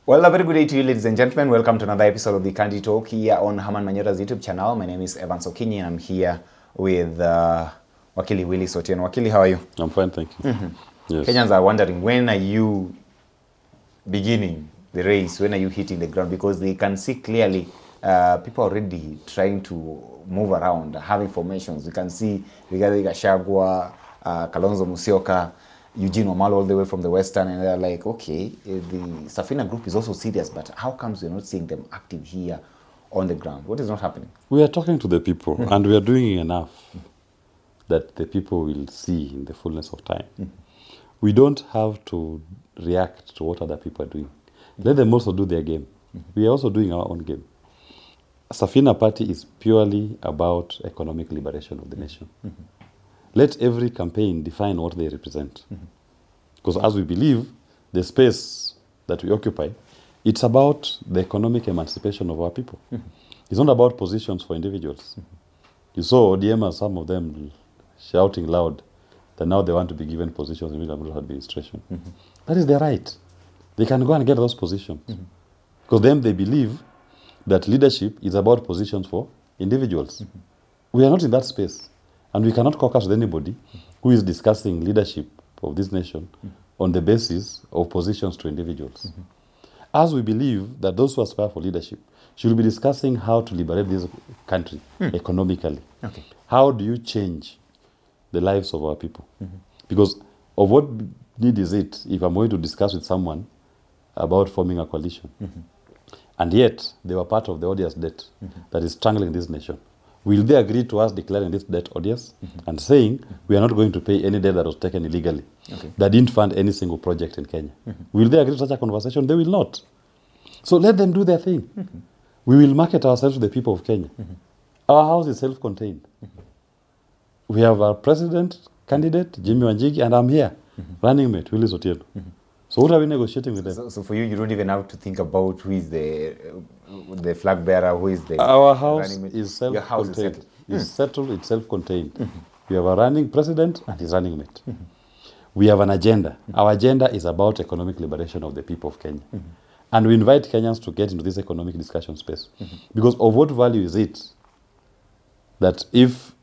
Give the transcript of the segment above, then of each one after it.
Well, a very good day to you, ladies and gentlemen. Welcome to another episode of the Candy Talk here on Herman Manyora's YouTube channel. My name is Evan Sokinyi and I'm here with Wakili Willy Sotieno. Wakili, how are you? I'm fine, thank you. Yes. Kenyans are wondering, when are you beginning the race? When are you hitting the ground? Because they can see clearly people already trying to move around, having formations. You can see Rigathi, Gachagua, Kalonzo, Musyoka, Eugene Omalo all the way from the Western, and they're like, okay, the Safina group is also serious, but how comes we're not seeing them active here on the ground? What is not happening? We are talking to the people, and we are doing enough that the people will see in the fullness of time. We don't have to react to what other people are doing. Let them also do their game. We are also doing our own game. Safina Party is purely about economic liberation of the nation. Let every campaign define what they represent. Because as we believe, the space that we occupy, it's about the economic emancipation of our people. It's not about positions for individuals. You saw ODM, some of them shouting loud that now they want to be given positions in the administration. That is their right. They can go and get those positions. Because then they believe that leadership is about positions for individuals. We are not in that space. And we cannot caucus with anybody who is discussing leadership of this nation on the basis of positions to individuals. As we believe that those who aspire for leadership should be discussing how to liberate this country economically. Okay. How do you change the lives of our people? Because of what need is it if I'm going to discuss with someone about forming a coalition? And yet, they were part of the odious debt that is strangling this nation. Will they agree to us declaring this debt odious and saying we are not going to pay any debt that was taken illegally, that didn't fund any single project in Kenya? Will they agree to such a conversation? They will not. So let them do their thing. We will market ourselves to the people of Kenya. Our house is self-contained. We have our president candidate, Jimmy Wanjigi, and I'm here, running mate, Willy Sotieno. So what are we negotiating with them? So for you don't even have to think about who is the flag bearer, who is the... Our house running mate. is Your house is self-contained. settled. It's settled, it's self-contained. We have a running president and his running mate. We have an agenda. Our agenda is about economic liberation of the people of Kenya. And we invite Kenyans to get into this economic discussion space. Because of what value is it that if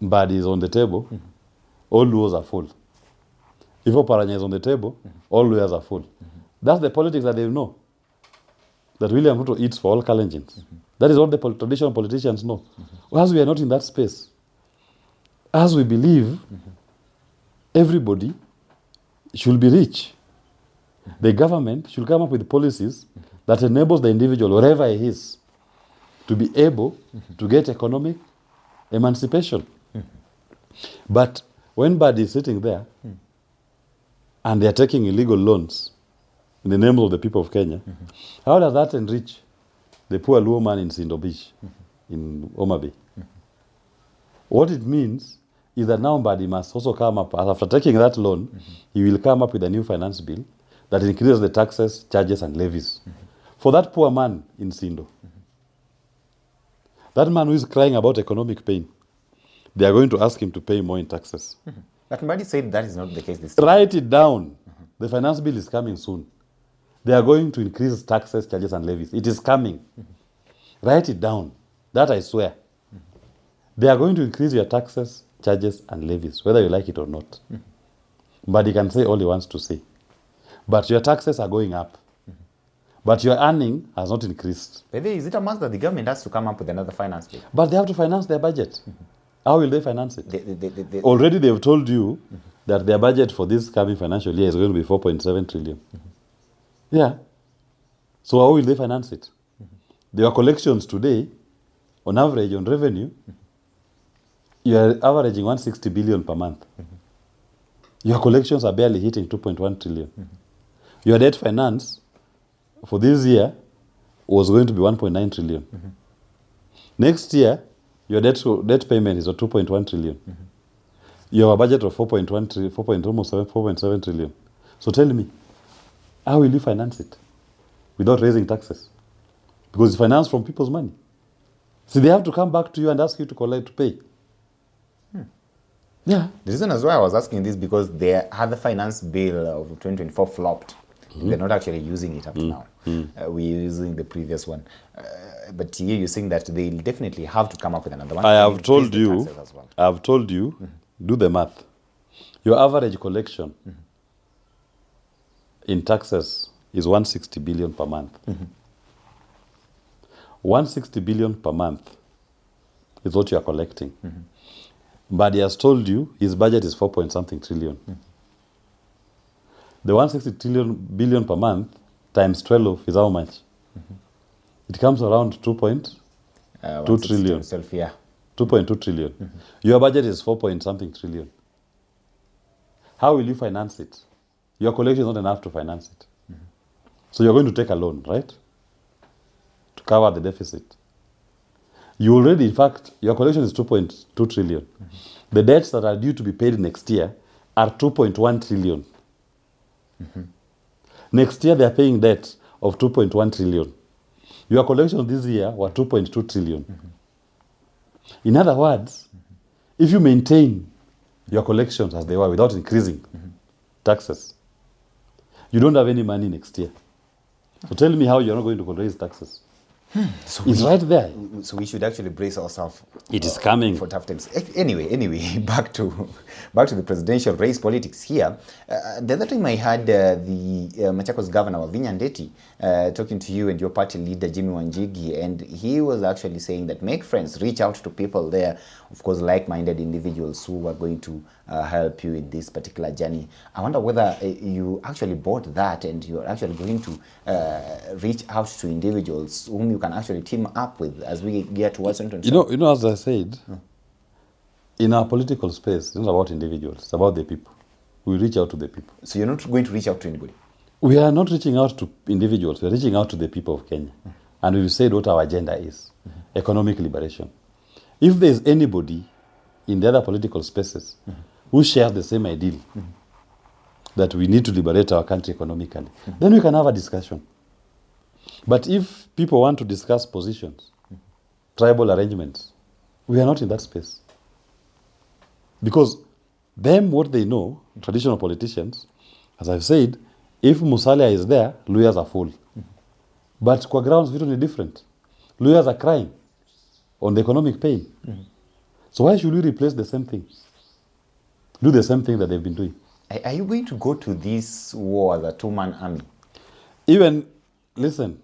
Mbadi is on the table, all laws are full. If Oparanya is on the table, all lawyers are full. That's the politics that they know. That William Ruto eats for all Kalenjins. That is what the traditional politicians know. As we are not in that space, as we believe everybody should be rich, the government should come up with policies that enables the individual, wherever he is, to be able to get economic emancipation. But when Mbadi is sitting there, and they are taking illegal loans in the name of the people of Kenya, how does that enrich the poor Luo man in Sindo Beach, in Homa Bay? What it means is that now Mbadi must also come up, after taking that loan, he will come up with a new finance bill that increases the taxes, charges, and levies for that poor man in Sindo. That man who is crying about economic pain, they are going to ask him to pay more in taxes. But Mbadi said that is not the case this time. Write it down. The finance bill is coming soon. They are going to increase taxes, charges, and levies. It is coming. Write it down. That I swear. They are going to increase your taxes, charges, and levies, whether you like it or not. But he can say all he wants to say. But your taxes are going up. But your earning has not increased. But is it a must that the government has to come up with another finance bill? But they have to finance their budget. How will they finance it? They Already they've told you that their budget for this coming financial year is going to be 4.7 trillion. Yeah. So how will they finance it? Their collections today, on average, on revenue, you are averaging 160 billion per month. Your collections are barely hitting 2.1 trillion. Your debt finance for this year was going to be 1.9 trillion. Next year, your debt payment is at 2.1 trillion. You have a budget of 4.7 trillion. So tell me, how will you finance it without raising taxes? Because it's financed from people's money. See, they have to come back to you and ask you to collect, to pay. Yeah. The reason as why I was asking this because the other finance bill of 2024 flopped. We're not actually using it up to now. We're using the previous one. But here you're saying that they'll definitely have to come up with another one. I have Increase told the you, taxes as well. I have told you, do the math. Your average collection in taxes is 160 billion per month. 160 billion per month is what you are collecting. But he has told you his budget is 4 point something trillion. The 160 billion per month times 12 is how much? It comes around 2.2 trillion. Itself, yeah. 2.2 trillion. Your budget is 4 point something trillion. How will you finance it? Your collection is not enough to finance it. So you're going to take a loan, right? To cover the deficit. You already, in fact, your collection is 2.2 trillion. The debts that are due to be paid next year are 2.1 trillion. Next year, they are paying debt of 2.1 trillion. Your collection this year were 2.2 trillion. In other words, if you maintain your collections as they were without increasing taxes, you don't have any money next year. So tell me how you're not going to raise taxes. So It's right there. So we should actually brace ourselves. It is coming. For tough times. Anyway, back to the presidential race politics here. The other time I had the Machakos governor Wavinya Ndeti talking to you and your party leader Jimmy Wanjigi, and he was actually saying that make friends, reach out to people there, of course, like-minded individuals who are going to help you in this particular journey. I wonder whether you actually bought that and you're actually going to reach out to individuals whom you can actually team up with as we get towards 2027. You know, as I said, in our political space, it's not about individuals, it's about the people. We reach out to the people. So you're not going to reach out to anybody? We are not reaching out to individuals, we're reaching out to the people of Kenya. And we've said what our agenda is, economic liberation. If there's anybody in the other political spaces who shares the same ideal that we need to liberate our country economically, then we can have a discussion. But if people want to discuss positions, tribal arrangements, we are not in that space. Because them, what they know, traditional politicians, as I've said, if Musalia is there, lawyers are full. But kwa grounds, vitu ni different. Lawyers are crying on the economic pain. So why should we replace the same thing? Do the same thing that they've been doing. Are you going to go to this war as a two-man army? Even, listen,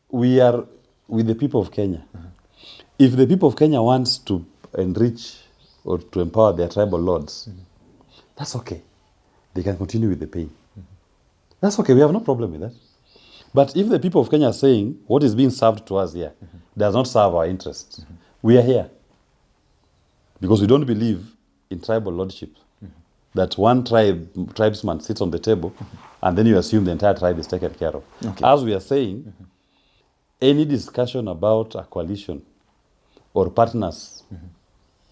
we are with the people of Kenya. If the people of Kenya wants to enrich or to empower their tribal lords, that's okay. They can continue with the pain. That's okay, we have no problem with that. But if the people of Kenya are saying what is being served to us here does not serve our interests, we are here. Because we don't believe in tribal lordship. That one tribesman sits on the table and then you assume the entire tribe is taken care of. Okay. As we are saying, any discussion about a coalition or partners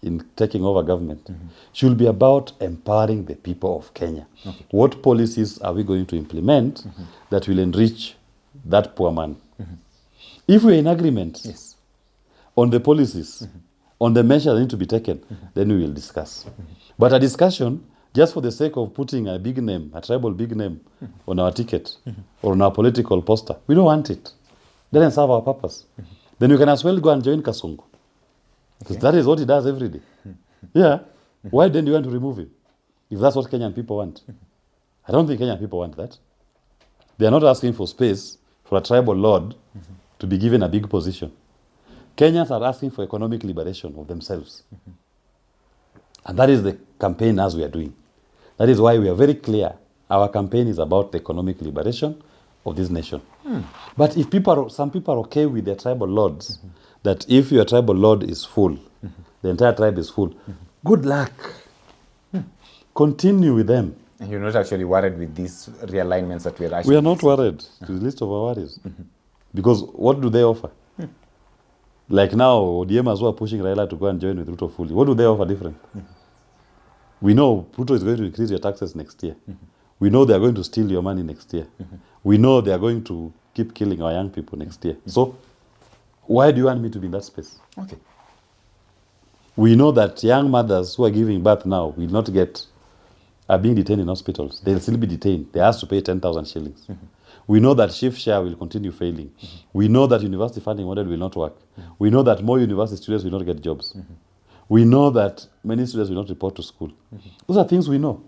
in taking over government should be about empowering the people of Kenya. Okay. What policies are we going to implement that will enrich that poor man? If we're in agreement Yes. on the policies, on the measures that need to be taken, then we will discuss. But a discussion just for the sake of putting a big name, a tribal big name on our ticket or on our political poster, we don't want it. Doesn't serve our purpose. Then you can as well go and join Kasongo. Because that is what he does every day. Yeah. Why then do you want to remove him? If that's what Kenyan people want. I don't think Kenyan people want that. They are not asking for space for a tribal lord to be given a big position. Kenyans are asking for economic liberation of themselves. And that is the campaign as we are doing. That is why we are very clear. Our campaign is about the economic liberation of this nation. But if some people are okay with their tribal lords, that if your tribal lord is full, the entire tribe is full, good luck. Continue with them. And you're not actually worried with these realignments that we're actually... We are not worried. It's the least of our worries. Because what do they offer? Like now, ODM as well pushing Raila to go and join with Ruto fully. What do they offer different? We know Ruto is going to increase your taxes next year. We know they are going to steal your money next year. We know they are going to keep killing our young people next year. So, why do you want me to be in that space? Okay. We know that young mothers who are giving birth now will not get are being detained in hospitals. They'll still be detained. They asked to pay 10,000 shillings. We know that shift share will continue failing. We know that university funding model will not work. We know that more university students will not get jobs. We know that many students will not report to school. Those are things we know.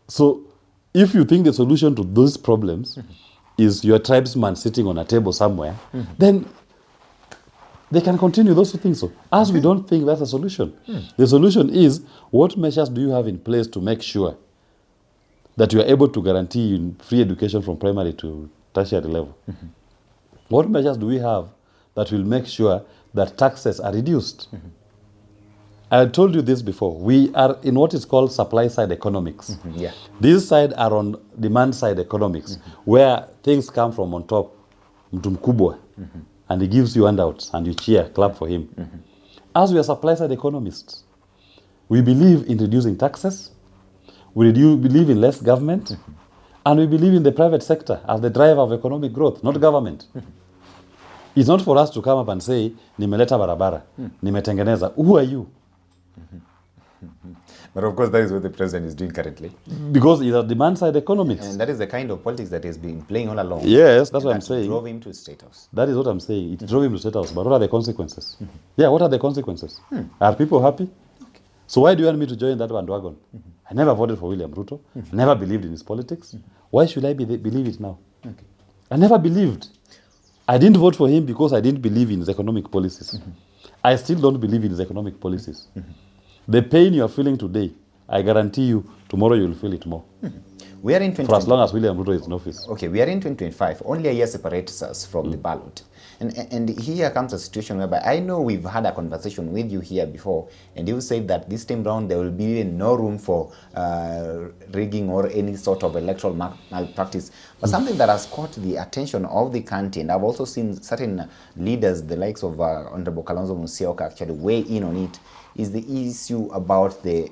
So if you think the solution to those problems is your tribesman sitting on a table somewhere, then they can continue those two things. So as we don't think that's a solution. The solution is, what measures do you have in place to make sure that you are able to guarantee free education from primary to tertiary level? What measures do we have that will make sure that taxes are reduced? I told you this before. We are in what is called supply-side economics. Yeah. This side are on demand-side economics, where things come from on top, mtu mkubwa, and he gives you handouts, and you cheer, clap for him. As we are supply-side economists, we believe in reducing taxes, we believe in less government, and we believe in the private sector as the driver of economic growth, not government. It's not for us to come up and say, nimeleta barabara, nimetengeneza. Who are you? But of course, that is what the president is doing currently. Because it's a demand-side economics. And that is the kind of politics that has been playing all along. Yes, that's what I'm saying. Drove him to State House. That is what I'm saying. It drove him to State House. But what are the consequences? Yeah, what are the consequences? Are people happy? Okay. So why do you want me to join that bandwagon? I never voted for William Ruto. Never believed in his politics. Why should I believe it now? Okay. I never believed. I didn't vote for him because I didn't believe in his economic policies. I still don't believe in his economic policies. The pain you are feeling today, I guarantee you, tomorrow you will feel it more. We are in for as long as William Ruto is in office. Okay, we are in 2025. Only a year separates us from the ballot. And here comes a situation whereby I know we've had a conversation with you here before, and you said that this time round there will be no room for rigging or any sort of electoral malpractice. But something that has caught the attention of the country, and I've also seen certain leaders, the likes of Honorable Kalonzo Musyoka, actually weigh in on it, is the issue about the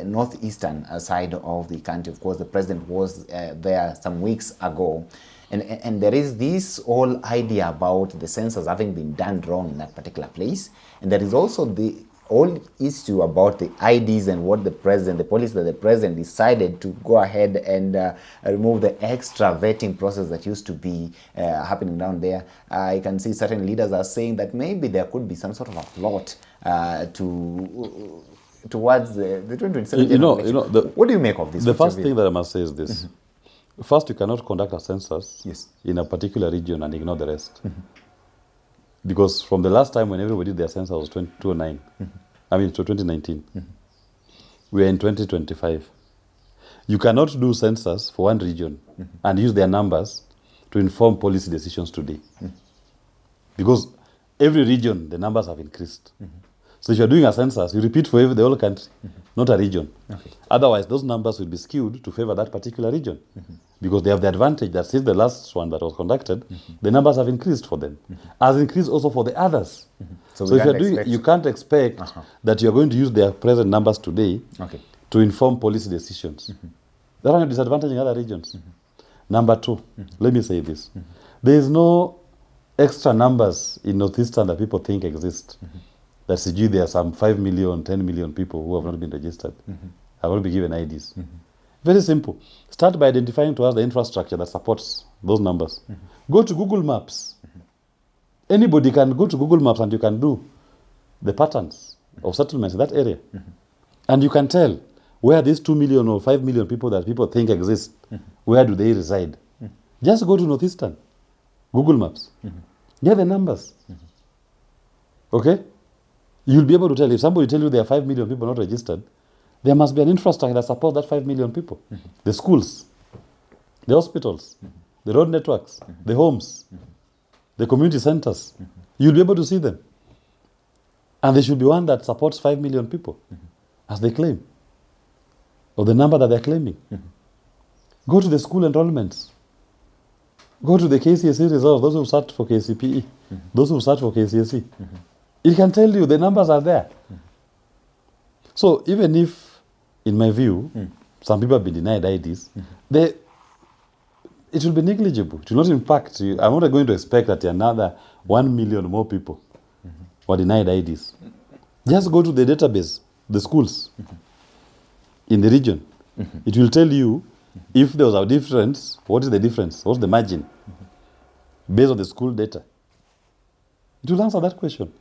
northeastern side of the country. Of course, the president was there some weeks ago. And there is this whole idea about the census having been done wrong in that particular place. And there is also the whole issue about the IDs and what the policy that the president decided to go ahead and remove the extra vetting process that used to be happening down there. I can see certain leaders are saying that maybe there could be some sort of a plot towards the 2027 election. What do you make of this? The first thing that I must say is this. First, you cannot conduct a census in a particular region and ignore the rest. Because from the last time when everybody did their census was 2019. We are in 2025. You cannot do census for one region and use their numbers to inform policy decisions today. Because every region, the numbers have increased. So if you're doing a census, you repeat for the whole country, not a region. Okay. Otherwise, those numbers will be skewed to favor that particular region. Because they have the advantage that since the last one that was conducted, the numbers have increased for them. Has increased also for the others. So if you're doing, you can't expect that you're going to use their present numbers today to inform policy decisions. That are disadvantaging other regions. Number two, let me say this. There is no extra numbers in Northeastern that people think exist. That CG, there are some 5 million, 10 million people who have not been registered, have not been given IDs. Very simple. Start by identifying to us the infrastructure that supports those numbers. Go to Google Maps. Anybody can go to Google Maps and you can do the patterns of settlements in that area. And you can tell where these 2 million or 5 million people that people think exist, where do they reside. Just go to Northeastern, Google Maps. Get the numbers. Okay? You'll be able to tell. If somebody tells you there are 5 million people not registered, there must be an infrastructure that supports that 5 million people. The schools, the hospitals, the road networks, the homes, the community centers. You'll be able to see them. And there should be one that supports 5 million people, as they claim, or the number that they're claiming. Go to the school enrollments. Go to the KCSE results, those who search for KCPE, those who search for KCSE. It can tell you the numbers are there. So even if, in my view, some people have been denied IDs, it will be negligible. It will not impact you. I'm not going to expect that another 1 million more people were denied IDs. Just go to the database, the schools in the region, It will tell you if there was a difference, what is the difference? What's the margin? Based on the school data. It will answer that question.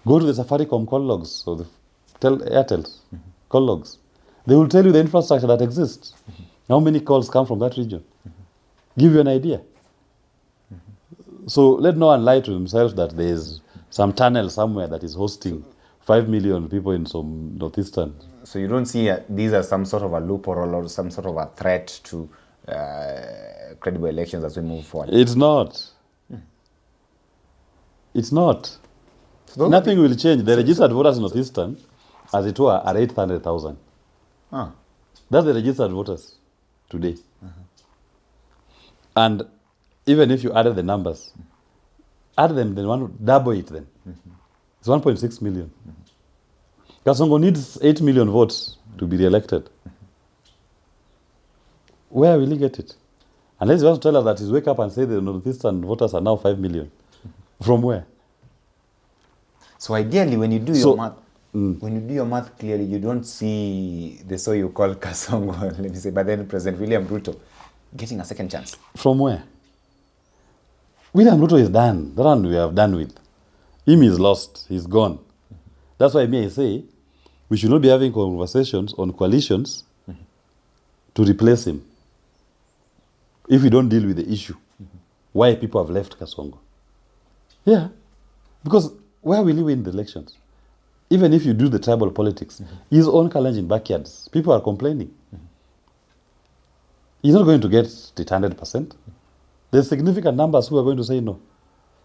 Go to the Safaricom call logs or the Airtel's call logs. They will tell you the infrastructure that exists. How many calls come from that region? Give you an idea. So let no one lie to themselves that there is some tunnel somewhere that is hosting 5 million people in some northeastern. So you don't see these as some sort of a loophole or some sort of a threat to credible elections as we move forward? It's not. It's not. So nothing will change. The registered voters in northeastern, as it were, are 800,000. Ah. That's the registered voters today. And even if you added the numbers, add them, then double it then. It's 1.6 million. Kasongo needs 8 million votes to be re-elected. Where will he get it? Unless you want to tell us that he's wake up and say the northeastern voters are now 5 million. From where? So ideally, when you do your math, when you do your math clearly, you don't see the so you call Kasongo, let me say, but then President William Ruto getting a second chance. From where? William Ruto is done. That one we have done with. Him is lost. He's gone. That's why I say we should not be having conversations on coalitions to replace him. If we don't deal with the issue, why people have left Kasongo. Yeah. Because where will he win the elections? Even if you do the tribal politics, his own challenge in backyards, people are complaining. He's not going to get it 100%. There's significant numbers who are going to say no.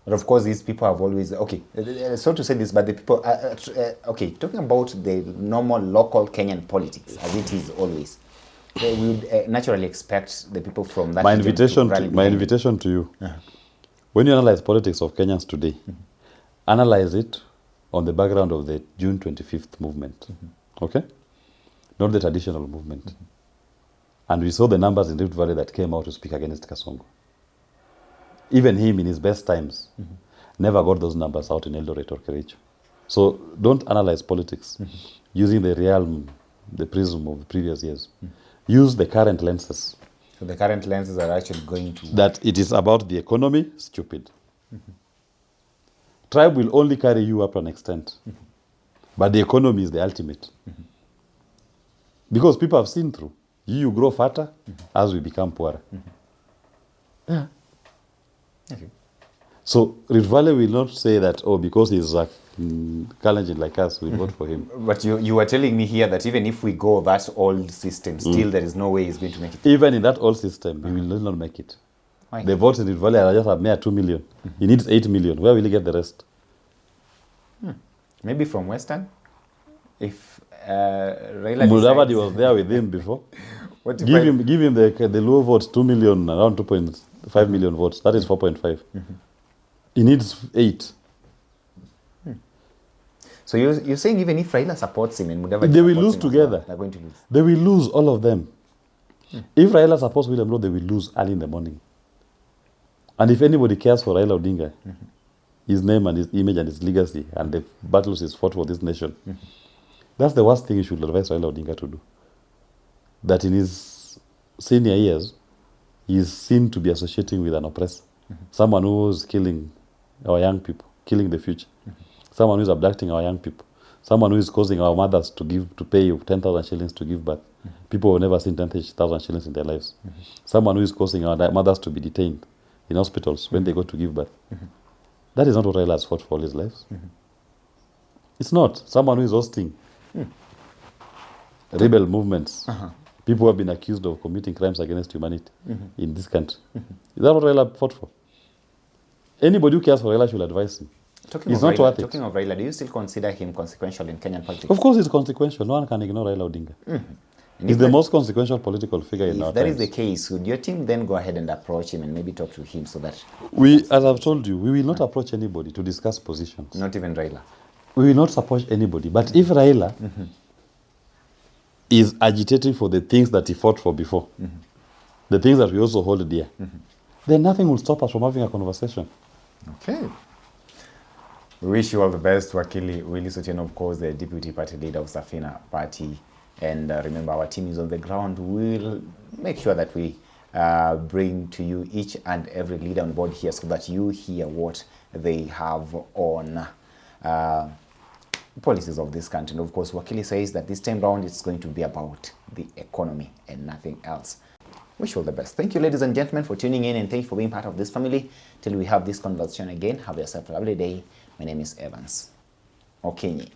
But of course, these people have always, okay, so to say this, but the people, okay, talking about the normal local Kenyan politics, as it is always, we would naturally expect the people from that My invitation to you, when you analyze politics of Kenyans today, analyze it on the background of the June 25th movement, okay? Not the traditional movement. And we saw the numbers in Rift Valley that came out to speak against Kasongo. Even him in his best times never got those numbers out in Eldoret or Kericho. So don't analyze politics using the prism of the previous years. Use the current lenses. So the current lenses are actually going to... That it is about the economy, stupid. Tribe will only carry you up to an extent. But the economy is the ultimate. Because people have seen through. You grow fatter as we become poorer. Yeah. Okay. So Rift Valley will not say that, oh, because he's challenging like us, we vote for him. But you were telling me here that even if we go that old system, still there is no way he's going to make it. Even in that old system, he will not make it. Why? The votes in Rift Valley are just a mere 2 million. He needs 8 million. Where will he get the rest? Maybe from Western? If Raila Mudavadi was there with him before. Give him the low votes, 2 million, around 2.5 million votes. That is 4.5. He needs 8. So you're saying even if Raila supports him and Mudavadi they will supports lose him, together. they're going to lose. They will lose, all of them. If Raila supports William Ruto, they will lose early in the morning. And if anybody cares for Raila Odinga, his name and his image and his legacy and the battles he's fought for this nation, that's the worst thing you should advise Raila Odinga to do. That in his senior years, he is seen to be associating with an oppressor. Someone who is killing our young people, killing the future. Someone who is abducting our young people. Someone who is causing our mothers to pay you 10,000 shillings to give birth. People who have never seen 10,000 shillings in their lives. Someone who is causing our mothers to be detained in hospitals when they go to give birth. That is not what Raila has fought for all his lives. It's not. Someone who is hosting rebel movements. People who have been accused of committing crimes against humanity in this country. Is that what Raila fought for? Anybody who cares for Raila should advise him. Talking of Raila, do you still consider him consequential in Kenyan politics? Of course he's consequential. No one can ignore Raila Odinga. He's the most consequential political figure in our times. If that is the case, would your team then go ahead and approach him and maybe talk to him so that... as I've told you, we will not approach anybody to discuss positions. Not even Raila? We will not support anybody. But if Raila is agitating for the things that he fought for before, the things that we also hold dear, then nothing will stop us from having a conversation. Okay. We wish you all the best, Wakili Willis Otieno, of course, the Deputy Party Leader of Safina Party And remember, our team is on the ground. We'll make sure that we bring to you each and every leader on board here so that you hear what they have on policies of this country. And of course, Wakili says that this time round it's going to be about the economy and nothing else. Wish you all the best. Thank you, ladies and gentlemen, for tuning in, and thank you for being part of this family. Till we have this conversation again, have yourself a lovely day. My name is Evans Okenye.